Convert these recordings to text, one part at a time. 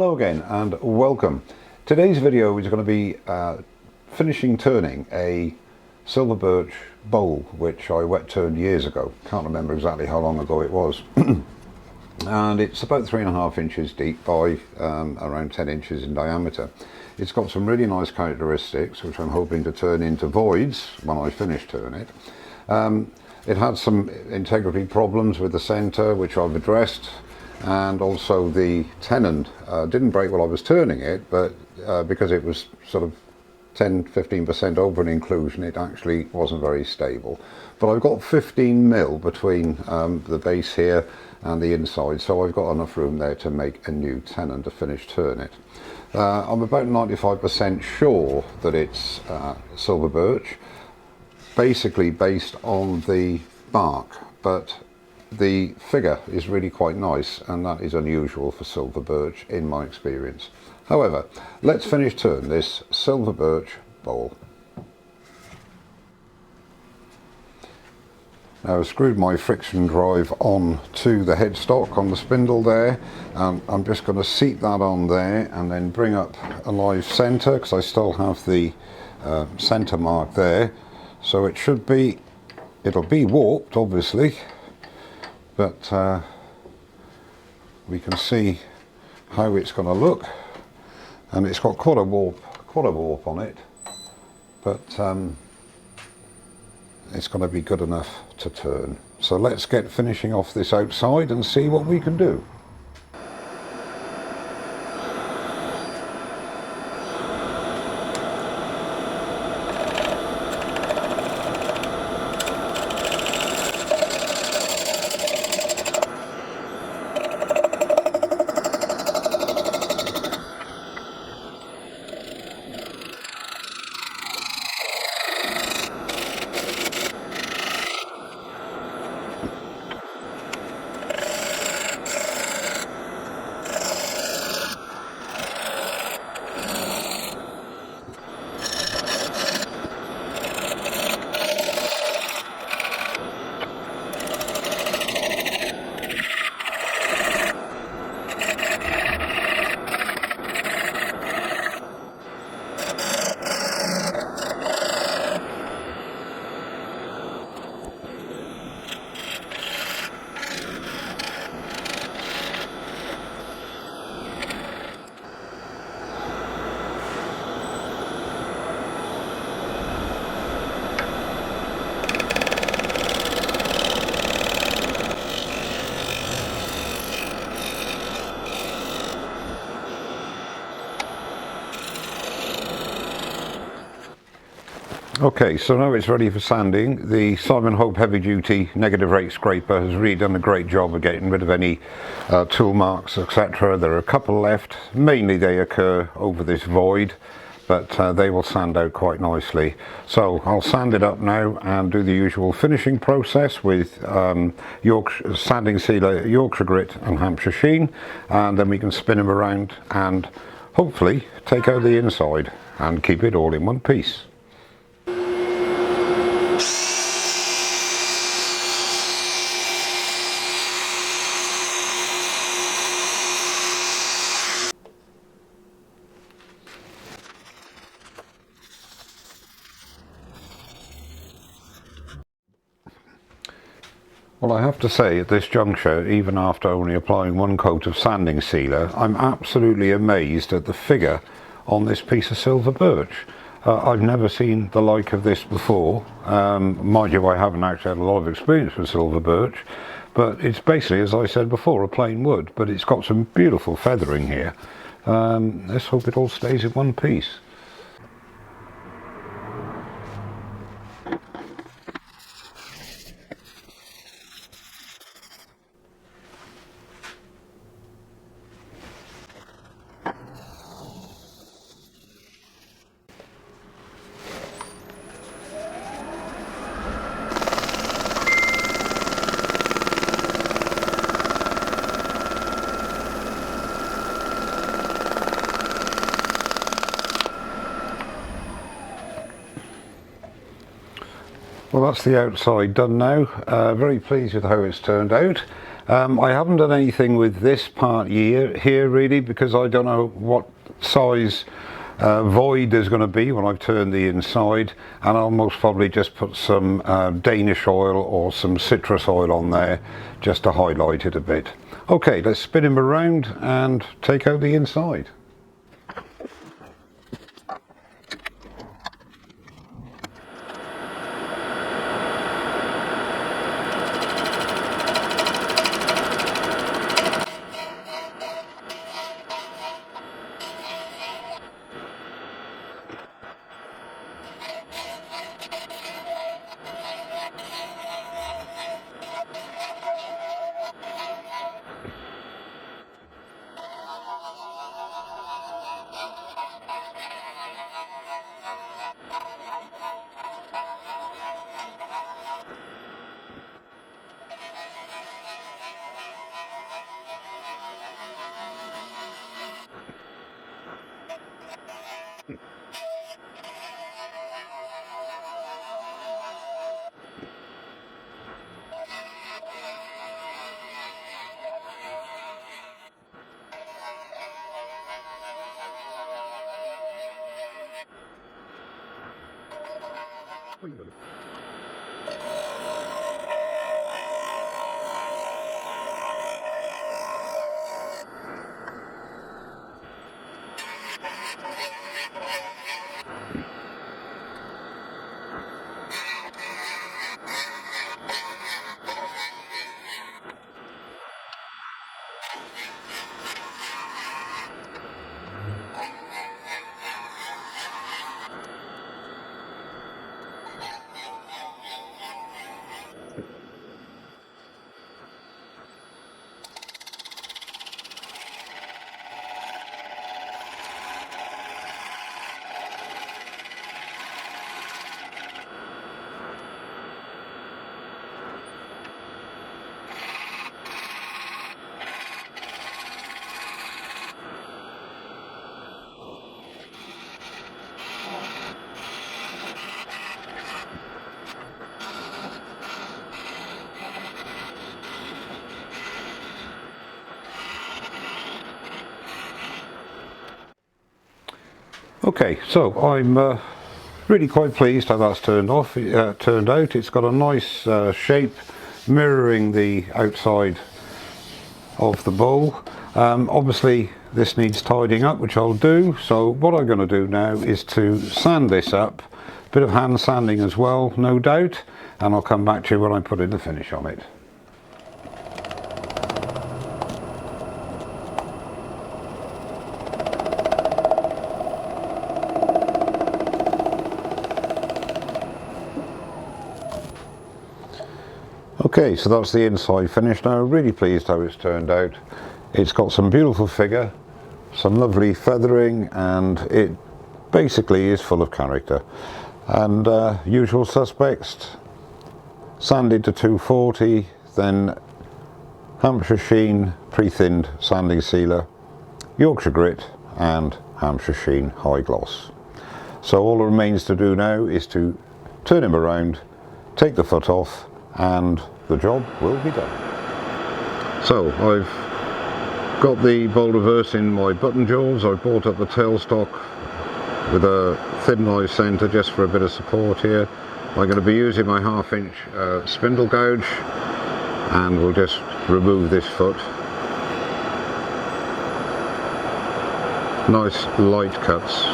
Hello again and welcome. Today's video is going to be finishing turning a silver birch bowl which I wet turned years ago. Can't remember exactly how long ago it was. And it's about 3.5 inches deep by around 10 inches in diameter. It's got some really nice characteristics which I'm hoping to turn into voids when I finish turning it. It had some integrity problems with the centre which I've addressed, and also the tenon didn't break while I was turning it, but because it was sort of 10-15% over an inclusion, it actually wasn't very stable. But I've got 15mm between the base here and the inside, so I've got enough room there to make a new tenon to finish turn it. I'm about 95% sure that it's silver birch, basically based on the bark, but the figure is really quite nice, and that is unusual for silver birch in my experience. However, let's finish turn this silver birch bowl. Now I've screwed my friction drive on to the headstock on the spindle there, and I'm just going to seat that on there and then bring up a live centre, because I still have the centre mark there. So it should be, it'll be warped obviously, but we can see how it's going to look, and it's got quite a warp on it, but it's going to be good enough to turn. So let's get finishing off this outside and see what we can do. Okay, so now it's ready for sanding. The Simon Hope heavy duty negative rate scraper has really done a great job of getting rid of any tool marks, etc. There are a couple left. Mainly they occur over this void, but they will sand out quite nicely. So I'll sand it up now and do the usual finishing process with sanding sealer, Yorkshire grit and Hampshire sheen, and then we can spin them around and hopefully take out the inside and keep it all in one piece. Well, I have to say at this juncture, even after only applying one coat of sanding sealer, I'm absolutely amazed at the figure on this piece of silver birch. I've never seen the like of this before. Mind you, I haven't actually had a lot of experience with silver birch, but it's basically, as I said before, a plain wood, but it's got some beautiful feathering here. Let's hope it all stays in one piece. Well, that's the outside done now. Very pleased with how it's turned out. I haven't done anything with this part here really, because I don't know what size void there's going to be when I've turned the inside, and I'll most probably just put some Danish oil or some citrus oil on there just to highlight it a bit. Okay, let's spin him around and take out the inside. Okay, so I'm really quite pleased how that's turned out. It's got a nice shape mirroring the outside of the bowl. Obviously this needs tidying up, which I'll do. So what I'm going to do now is to sand this up, a bit of hand sanding as well, no doubt, and I'll come back to you when I put in the finish on it. Okay, so that's the inside finish now. Really pleased how it's turned out. It's got some beautiful figure, some lovely feathering, and it basically is full of character. And usual suspects, sanded to 240, then Hampshire Sheen pre-thinned sanding sealer, Yorkshire grit and Hampshire Sheen high gloss. So all that remains to do now is to turn him around, take the foot off, and the job will be done. So I've got the bowl reverse in my button jaws. I've brought up the tailstock with a thin knife centre just for a bit of support here. I'm going to be using my 1/2 inch spindle gouge, and we'll just remove this foot. Nice light cuts.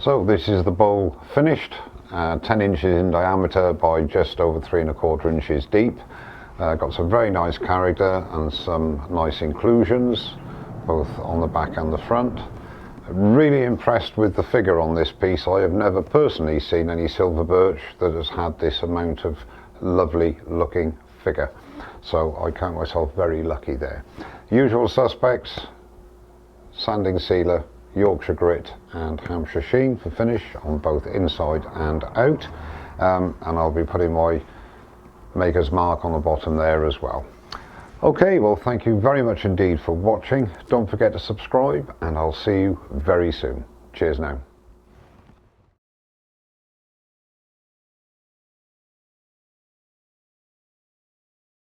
So this is the bowl finished, 10 inches in diameter by just over 3 1/4 inches deep. Got some very nice character and some nice inclusions, both on the back and the front. Really impressed with the figure on this piece. I have never personally seen any silver birch that has had this amount of lovely looking figure. So I count myself very lucky there. Usual suspects: sanding sealer, Yorkshire grit and Hampshire sheen for finish on both inside and out, and I'll be putting my maker's mark on the bottom there as well. Okay, well, thank you very much indeed for watching. Don't forget to subscribe, and I'll see you very soon. Cheers now.